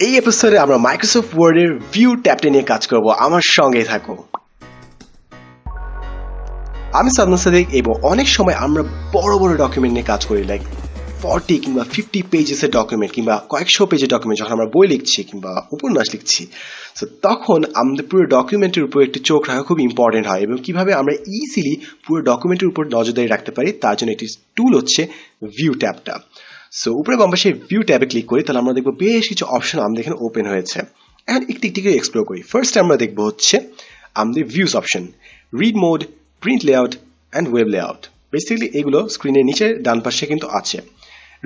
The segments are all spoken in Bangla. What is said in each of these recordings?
এই এপিসোডে আমরা মাইক্রোসফট ওয়ার্ডের ভিউ ট্যাবটা নিয়ে কাজ করব। আমার সঙ্গেই থাকো। আমি সাদমান সাদিক এবং অনেক সময় আমরা বড় বড় ডকুমেন্ট নিয়ে কাজ করি, লাইক 40 কিংবা 50 পেজেসের ডকুমেন্ট কিংবা কয়েকশো পেজের ডকুমেন্ট। যখন আমরা বই লিখছি কিংবা উপন্যাস লিখছি, তো তখন আমাদের পুরো ডকুমেন্টের উপর একটি চোখ রাখা খুব ইম্পর্টেন্ট হয় এবং কিভাবে আমরা ইজিলি পুরো ডকুমেন্টের উপর নজরদারি রাখতে পারি তার জন্য একটি টুল হচ্ছে ভিউ ট্যাবটা। সো উপরে বাম পাশে ভিউ ট্যাবে ক্লিক করি, তাহলে আমরা দেখবো বেশ কিছু অপশন আমাদের এখানে ওপেন হয়েছে। এখন একটি একটি করে এক্সপ্লোর করি। ফার্স্ট আমরা দেখবো হচ্ছে আমাদের views option, read mode, print layout and web layout. Basically এগুলো স্ক্রিনের নিচে ডান পাশে কিন্তু আছে।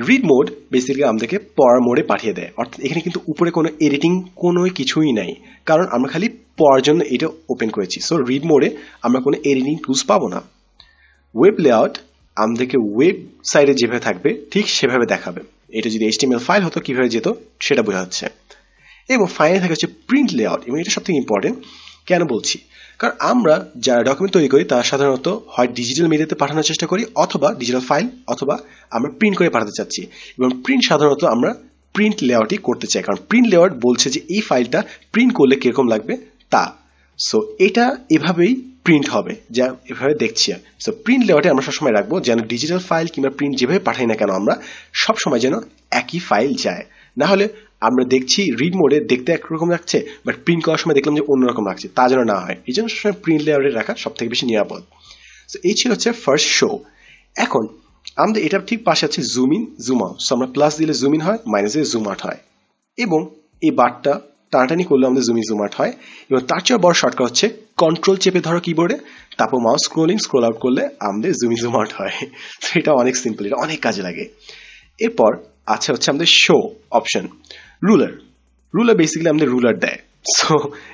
রিড মোড বেসিক্যালি আমাদেরকে পড়ার মোডে পাঠিয়ে দেয়, অর্থাৎ এখানে কিন্তু উপরে কোনো এডিটিং কোনো কিছুই নাই, কারণ আমরা খালি পড়ার জন্য এটা ওপেন করেছি। সো রিড মোডে আমরা কোনো এডিটিং টুলস পাবো না। ওয়েব লেআউট আমাদেরকে ওয়েবসাইটে যেভাবে থাকবে ঠিক সেভাবে দেখাবে। এটা যদি HTML ফাইল হতো কিভাবে যেত সেটা বোঝা যাচ্ছে। এবং ফাইনালি থাকে হচ্ছে প্রিন্ট লেআউট, এবং এটা সবথেকে ইম্পর্টেন্ট। কেন বলছি? কারণ আমরা যারা ডকুমেন্ট তৈরি করি তারা সাধারণত হয় ডিজিটাল মিডিয়াতে পাঠানোর চেষ্টা করি, অথবা ডিজিটাল ফাইল, অথবা আমরা প্রিন্ট করে পাঠাতে চাচ্ছি। এবং প্রিন্ট সাধারণত আমরা প্রিন্ট লেআউটই করতে চাই, কারণ প্রিন্ট লেআউট বলছে যে এই ফাইলটা প্রিন্ট করলে কিরকম লাগবে তা। সো এটা এভাবেই প্রিন্ট হবে, যা এভাবে দেখছি। সো প্রিন্ট লেআউটে আমরা সবসময় রাখবো যেন ডিজিটাল ফাইল কিংবা প্রিন্ট যেভাবে পাঠাই না কেন আমরা সবসময় যেন একই ফাইল যায়। না হলে আমরা দেখছি রিড মোডে দেখতে একরকম লাগছে, বাট প্রিন্ট করার সময় দেখলাম যে অন্যরকম লাগছে, তা যেন না হয়। এই জন্য সবসময় প্রিন্ট লেআউটে রাখা সব থেকে বেশি নিরাপদ। সো এই ছিল হচ্ছে ফার্স্ট শো। এখন আমাদের এটা ঠিক পাশে আছে zoom in zoom out. So আমরা প্লাস দিলে জুম ইন হয়, মাইনাস দিলে জুম আউট হয়, এবং এই বারটা টানাটানি করলে আমাদের জুম ইন জুম আউট হয়। এবং তার চেয়ে বড় শর্টকাট হচ্ছে কন্ট্রোল চেপে ধরো কিবোর্ডে, তারপর মাউস স্ক্রোল আউট করলে আমাদের জুম ইন জুম আউট হয়। তো এটা অনেক সিম্পল, এটা অনেক কাজে লাগে। এরপর আছে হচ্ছে আমাদের শো অপশন। রুলার বেসিক্যালি আমাদের রুলার দেয়। সো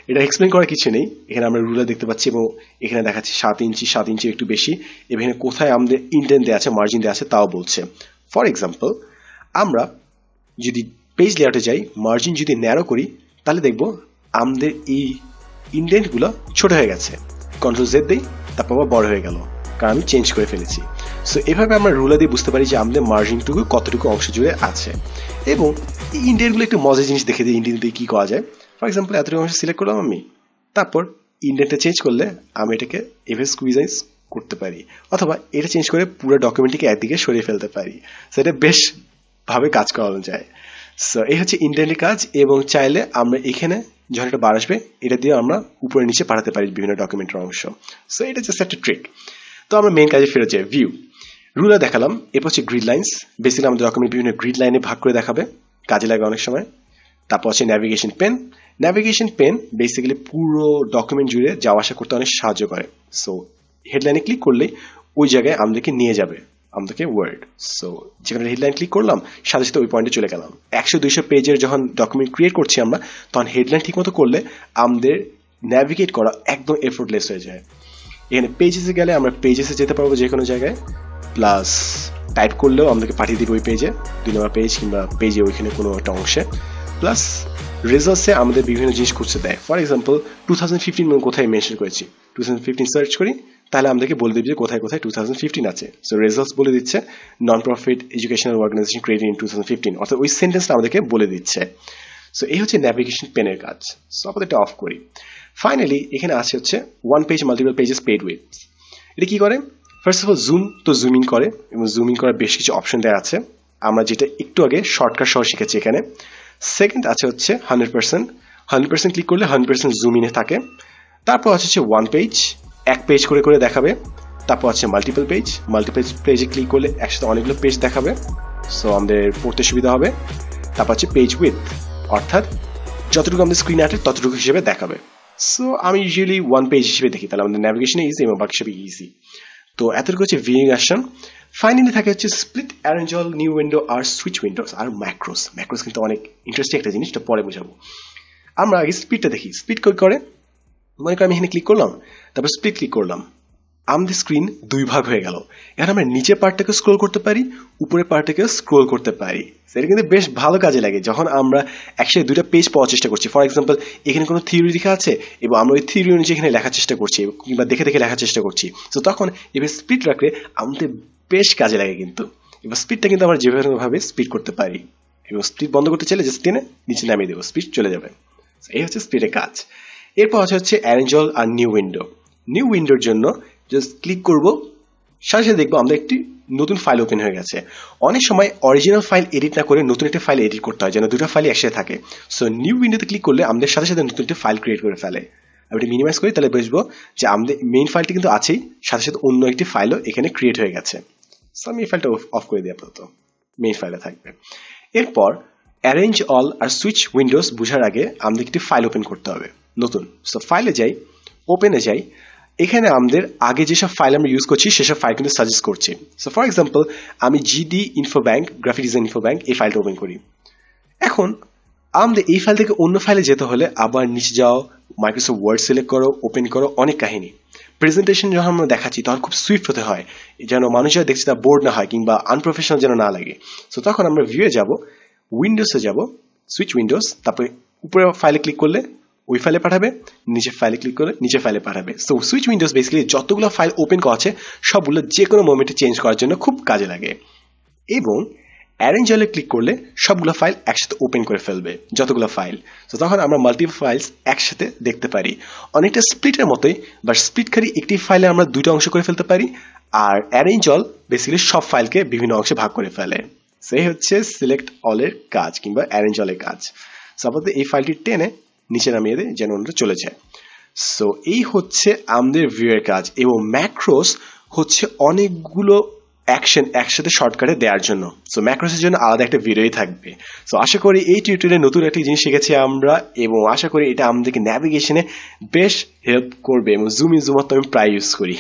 এটা এক্সপ্লেন করার কিছু নেই। এখানে আমরা রুলার দেখতে পাচ্ছি এবং এখানে দেখাচ্ছি 7 ইঞ্চি একটু বেশি, এবং এখানে কোথায় আমাদের ইন্ডেন্ট দেওয়া আছে, মার্জিন দেওয়া আছে তাও বলছে। ফর এক্সাম্পল, আমরা যদি পেজ লেআউটে যাই, মার্জিন যদি ন্যারো করি, তাহলে দেখবো আমাদের এই ইন্ডেন্টগুলো ছোট হয়ে গেছে। কন্ট্রোল জেড দিই, তারপর আবার বড় হয়ে গেল, কারণ আমি চেঞ্জ করে ফেলেছি। সো এভাবে আমরা রুলার দিয়ে বুঝতে পারি যে আমাদের মার্জিনটুকু কতটুকু অংশ জুড়ে আছে। এবং এই ইন্ডেন্টগুলো একটু মজার জিনিস দেখে দিই, ইন্ডেন্ট দিয়ে কী করা যায়। ফর এক্সাম্পল, এতটুকু অংশ সিলেক্ট করলাম আমি, তারপর ইন্ডেন্টটা চেঞ্জ করলে আমি এটাকে এভাবে স্কুইজাইজ করতে পারি, অথবা এটা চেঞ্জ করে পুরো ডকুমেন্টটিকে একদিকে সরিয়ে ফেলতে পারি। সো এটা বেশ ভাবে কাজ করানো যায়। সো এই হচ্ছে ইন্ডেন্টের কাজ। এবং চাইলে আমরা এখানে যখন একটা বার আসবে, এটা দিয়ে আমরা উপরে নিচে পাঠাতে পারি বিভিন্ন ডকুমেন্টের অংশ। সো এটা জাস্ট একটা ট্রিক। তো আমরা মেইন কাজে ফেরত যাই। ভিউ, রুলার দেখালাম, এরপর হচ্ছে গ্রিড লাইন্স। বেসিক্যালি আমাদের ডকুমেন্ট বিভিন্ন গ্রিড লাইনে ভাগ করে দেখাবে, কাজে লাগে অনেক সময়। তারপর হচ্ছে ন্যাভিগেশন পেন বেসিক্যালি পুরো ডকুমেন্ট জুড়ে যাওয়া আসা করতে অনেক সাহায্য করে। সো হেডলাইনে ক্লিক করলেই ওই জায়গায় আমাদেরকে নিয়ে যাবে, আমাদেরকে ওয়ার্ড। সো যেখানে হেডলাইন ক্লিক করলাম, সাথে সাথে ওই পয়েন্টে চলে গেলাম। 100-200 পেজের যখন ডকুমেন্ট ক্রিয়েট করছি আমরা, তখন হেডলাইন ঠিক মতো করলে আমাদের ন্যাভিগেট করা একদম এফোর্টলেস হয়ে যায়। এখানে পেজেসে গেলে আমরা পেজেসে যেতে পারবো যে কোনো জায়গায়, প্লাস টাইপ করলেও আমাদেরকে পাঠিয়ে দিবে ওই পেজে, 2 নম্বর পেজ কিংবা পেজে ওইখানে কোনো একটা অংশে। প্লাস রেজাল্টসে আমাদের বিভিন্ন জিনিস খুঁজতে দেয়। ফর এক্সাম্পল, 2015 কোথায় মেনশন করেছি, 2015 সার্চ করি, তাহলে আমাদেরকে বলে দিবে যে কোথায় কোথায় 2015 আছে। সো রেজাল্টস বলে দিচ্ছে non profit educational organisation created in 2015, অর্থাৎ ওই সেন্টেন্সটা আমাদেরকে বলে দিচ্ছে। সো এই হচ্ছে ন্যাভিগেশন পেনের কাজ। সো আপাতত এটা অফ করি। ফাইনালি এখানে আছে হচ্ছে one page multiple pages paid with. এটা কি করে? First of all zoom in করে, এবং জুম ইন করার বেশ কিছু অপশন দেওয়া আছে, আমরা যেটা একটু আগে শর্টকাট সহ শিখেছি এখানে। সেকেন্ড আছে হচ্ছে 100% ক্লিক করলে 100% জুম ইনে থাকে। তারপর হচ্ছে ওয়ান পেজ, এক পেজ করে করে দেখাবে। তারপর আছে মাল্টিপল পেজে ক্লিক করলে একসাথে অনেকগুলো পেজ দেখাবে, সো আমাদের পড়তে সুবিধা হবে। তারপর হচ্ছে পেজ উইথ, অর্থাৎ যতটুকু আমাদের স্ক্রিনে আছে ততটুকু হিসেবে দেখাবে। সো আমি ইউজুয়ালি ওয়ান পেজ হিসেবে দেখি, তাহলে আমাদের ন্যাভিগেশনে ইজি এবং বাকি সবই ইজি। তো এতটুকু হচ্ছে ভিউইং অ্যাকশন। ফাইনালি থাকে হচ্ছে split, arrange all, new window আর সুইচ উইন্ডোজ আর ম্যাক্রোস কিন্তু অনেক ইন্টারেস্টিং একটা জিনিস, এটা পরে বোঝাবো। আমরা আগে স্প্লিটটা দেখি। স্প্লিট করে মনে করি আমি এখানে ক্লিক করলাম, তারপর স্প্লিট ক্লিক করলাম, আমাদের স্ক্রিন 2 ভাগ হয়ে গেল। এখন আমরা নিচের পার্টটাকে স্ক্রোল করতে পারি, উপরের পার্টটাকে স্ক্রোল করতে পারি। সেটা কিন্তু বেশ ভালো কাজে লাগে যখন আমরা একসাথে 2টা পেজ পাওয়ার চেষ্টা করছি। ফর এক্সাম্পল, এখানে কোনো থিওরি লেখা আছে এবং আমরা ওই থিওরি অনুযায়ী এখানে লেখার চেষ্টা করছি কিংবা দেখে দেখে লেখার চেষ্টা করছি। তো তখন এবার স্প্লিট রাখলে আমাদের বেশ কাজে লাগে। কিন্তু এবার স্পিডটা কিন্তু আমরা যেভাবে স্পিড করতে পারি। এবং স্প্লিট বন্ধ করতে চাইলে জাস্ট টেনে নিচে নামিয়ে দেবো, স্প্লিট চলে যাবে। এই হচ্ছে স্প্লিটের কাজ। এরপর হচ্ছে অ্যারেঞ্জ অল আর নিউ উইন্ডো। নিউ উইন্ডোর জন্য জাস্ট ক্লিক করব, সাথে সাথে দেখবো আমাদের একটি নতুন ফাইল ওপেন হয়ে গেছে। অনেক সময় অরিজিনাল ফাইল এডিট না করে নতুন একটা ফাইল এডিট করতে হয় যেন দুটো ফাইল একসাথে থাকে। সো নিউ উইন্ডোতে ক্লিক করলে আমাদের সাথে সাথে নতুন একটা ফাইল ক্রিয়েট করে ফেলে। আমি এটা মিনিমাইজ করি, তাহলে বুঝবো যে আমাদের মেইন ফাইলটি কিন্তু আছেই, সাথে সাথে অন্য একটি ফাইলও এখানে ক্রিয়েট হয়ে গেছে। সো আমি এই ফাইলটা অফ করে দিই, আপাতত মেইন ফাইলে থাকবে। এরপর অ্যারেঞ্জ অল আর সুইচ উইন্ডোজ বোঝার আগে আমাদের একটি ফাইল ওপেন করতে হবে নতুন। সো ফাইলে যাই, ওপেনে যাই, এখানে আমাদের আগে যেসব ফাইল আমরা ইউজ করছি সেসব ফাইল কিন্তু সাজেস্ট করছি। সো ফর এক্সাম্পল আমি GD info bank, graphic design info bank, এই ফাইলটা ওপেন করি। এখন আমাদের এই ফাইল থেকে অন্য ফাইলে যেতে হলে আবার নিচে যাও, মাইক্রোসফট ওয়ার্ড সিলেক্ট করো, ওপেন করো, অনেক কাহিনী। প্রেজেন্টেশন যখন আমরা দেখাচ্ছি তখন খুব সুইফট হতে হয় যেন মানুষরা দেখছি তা বোর্ড না হয় কিংবা আনপ্রফেশনাল যেন না লাগে। সো তখন আমরা ভিউয়ে যাব, উইন্ডোজে যাব, সুইচ উইন্ডোজ, তারপরে উপরে ফাইলে ক্লিক করলে ওই ফাইলে পাঠাবে, নিচে ফাইলে ক্লিক করলে নিচে ফাইলে পাঠাবে। সো সুইচ উইন্ডোজ বেসিক্যালি যতগুলো ফাইল ওপেন করা আছে সবগুলো যে কোনো মোমেন্টে চেঞ্জ করার জন্য খুব কাজে লাগে। এবং অ্যারেঞ্জ অলে ক্লিক করলে সবগুলো ফাইল একসাথে ওপেন করে ফেলবে, যতগুলো ফাইল। তো তখন আমরা মাল্টিপল ফাইলস একসাথে দেখতে পারি, অনেকটা স্প্লিটের মতোই, বাট স্প্লিটকারী একটি ফাইলে আমরা দুটো অংশ করে ফেলতে পারি, আর অ্যারেঞ্জ অল বেসিক্যালি সব ফাইলকে বিভিন্ন অংশে ভাগ করে ফেলে। সেই হচ্ছে সিলেক্ট অলের কাজ কিংবা অ্যারেঞ্জ অলের কাজ। সো আপাতত এই ফাইলটি টেনে নিচে নামিয়ে দেয় যেন ওটা চলে যায়। সো এই হচ্ছে আমাদের ভিউয়ের কাজ। এবং ম্যাক্রোস হচ্ছে অনেকগুলো অ্যাকশন একসাথে শর্টকাটে দেওয়ার জন্য। সো ম্যাক্রোসের জন্য আলাদা একটা ভিডিওই থাকবে। সো আশা করি এই টিউটোরিয়ালে নতুন একটা জিনিস শিখেছি আমরা, এবং আশা করি এটা আমাদেরকে ন্যাভিগেশনে বেশ হেল্প করবে। এবং জুম ইন জুম আউট তো আমি প্রায় ইউজ করি,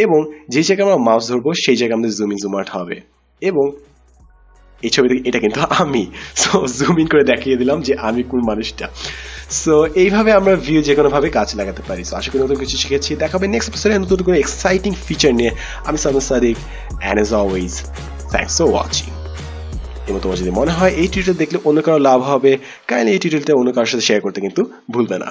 এবং যে জায়গায় আমরা মাউস ধরবো সেই জায়গায় আমাদের জুম ইন জুম আউট হবে। এবং এই ছবিতে এটা কিন্তু আমি, সো জুম ইন করে দেখিয়ে দিলাম যে আমি কোন মানুষটা। সো এইভাবে আমরা ভিউ যে কোনো ভাবে কাজে লাগাতে পারি। সো আশা করি নতুন কিছু শিখেছি। দেখা হবে নেক্সট এপিসোডে নতুন করে এক্সাইটিং ফিচার নিয়ে। আমি Samir Sadiq, and as always thanks for watching. এবং তোমার যদি মনে হয় এই টিউটোরিয়াল দেখলে অন্য কারো লাভ হবে, কাইন্ডলি এই টিউটোরিয়ালটা অন্য কারোর সাথে শেয়ার করতে কিন্তু ভুলবে না।